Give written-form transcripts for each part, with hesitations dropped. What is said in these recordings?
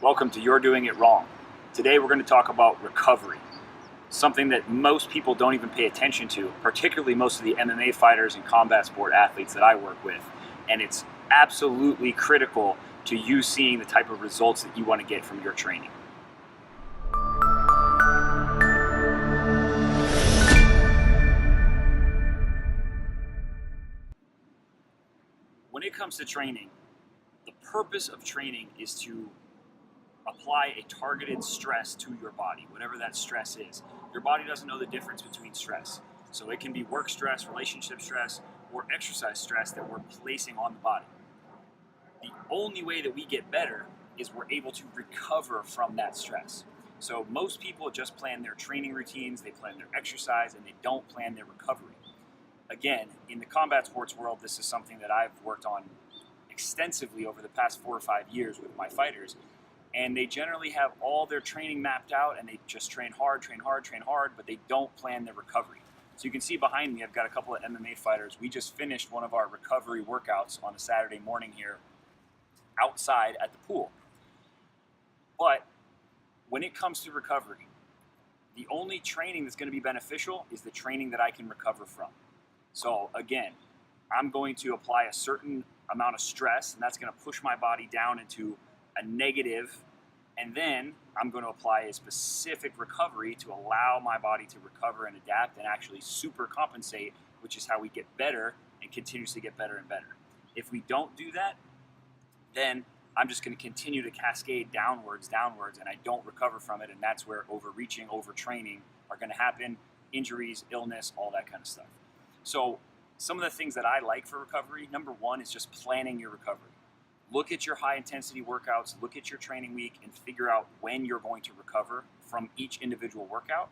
Welcome to You're Doing It Wrong. Today we're going to talk about recovery, something that most people don't even pay attention to, particularly most of the MMA fighters and combat sport athletes that I work with. And it's absolutely critical to you seeing the type of results that you want to get from your training. When it comes to training, the purpose of training is to apply a targeted stress to your body, whatever that stress is. Your body doesn't know the difference between stress. So it can be work stress, relationship stress, or exercise stress that we're placing on the body. The only way that we get better is we're able to recover from that stress. So most people just plan their training routines, they plan their exercise, and they don't plan their recovery. Again, in the combat sports world, this is something that I've worked on extensively over the past 4 or 5 years with my fighters. And they generally have all their training mapped out and they just train hard, but they don't plan their recovery. So you can see behind me, I've got a couple of MMA fighters. We just finished one of our recovery workouts on a Saturday morning here outside at the pool. But when it comes to recovery, the only training that's going to be beneficial is the training that I can recover from. So again, I'm going to apply a certain amount of stress, and that's going to push my body down into a negative, and then I'm going to apply a specific recovery to allow my body to recover and adapt and actually super compensate, which is how we get better and continuously get better and better. If we don't do that, then I'm just going to continue to cascade downwards, and I don't recover from it, and that's where overreaching, overtraining are going to happen, injuries, illness, all that kind of stuff. So some of the things that I like for recovery, number one is just planning your recovery. Look at your high intensity workouts, look at your training week, and figure out when you're going to recover from each individual workout.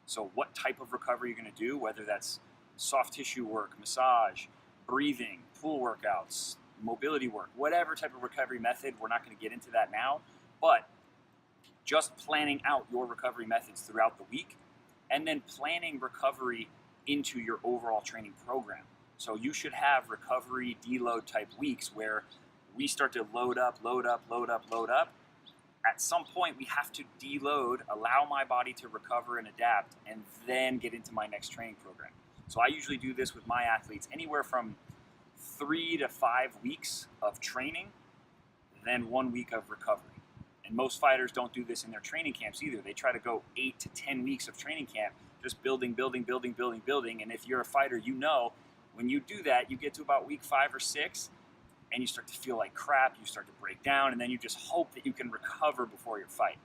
So what type of recovery you're going to do, whether that's soft tissue work, massage, breathing, pool workouts, mobility work, whatever type of recovery method. We're not going to get into that now, but just planning out your recovery methods throughout the week and then planning recovery into your overall training program. So you should have recovery deload type weeks where we start to load up. At some point, we have to deload, allow my body to recover and adapt, and then get into my next training program. So I usually do this with my athletes anywhere from 3 to 5 weeks of training, then 1 week of recovery. And most fighters don't do this in their training camps either. They try to go 8 to 10 weeks of training camp, just building. And if you're a fighter, you know, when you do that, you get to about week 5 or 6, and you start to feel like crap, you start to break down, and then you just hope that you can recover before your fight.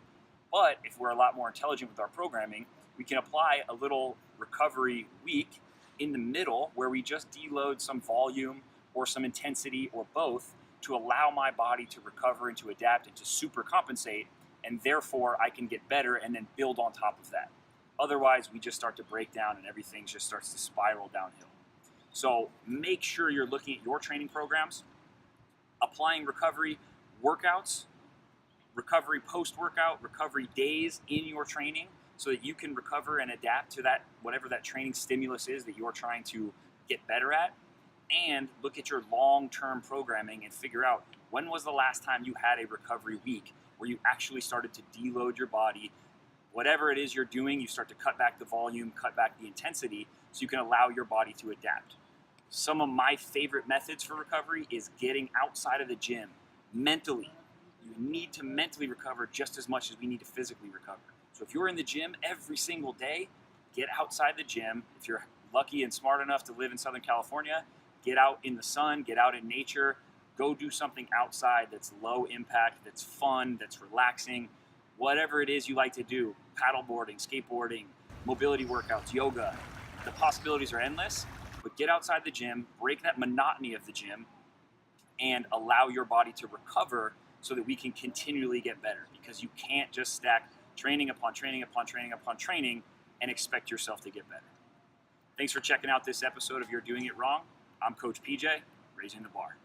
But if we're a lot more intelligent with our programming, we can apply a little recovery week in the middle where we just deload some volume or some intensity or both to allow my body to recover and to adapt and to super compensate, and therefore I can get better and then build on top of that. Otherwise, we just start to break down and everything just starts to spiral downhill. So make sure you're looking at your training programs, applying recovery workouts, recovery post-workout, recovery days in your training so that you can recover and adapt to that, whatever that training stimulus is that you're trying to get better at. And look at your long-term programming and figure out when was the last time you had a recovery week where you actually started to deload your body. Whatever it is you're doing, you start to cut back the volume, cut back the intensity so you can allow your body to adapt. Some of my favorite methods for recovery is getting outside of the gym mentally. You need to mentally recover just as much as we need to physically recover. So if you're in the gym every single day, get outside the gym. If you're lucky and smart enough to live in Southern California, get out in the sun, get out in nature, go do something outside that's low impact, that's fun, that's relaxing, whatever it is you like to do, paddleboarding, skateboarding, mobility workouts, yoga. The possibilities are endless. But get outside the gym, break that monotony of the gym, and allow your body to recover so that we can continually get better. Because you can't just stack training upon training and expect yourself to get better. Thanks for checking out this episode of You're Doing It Wrong. I'm Coach PJ, raising the bar.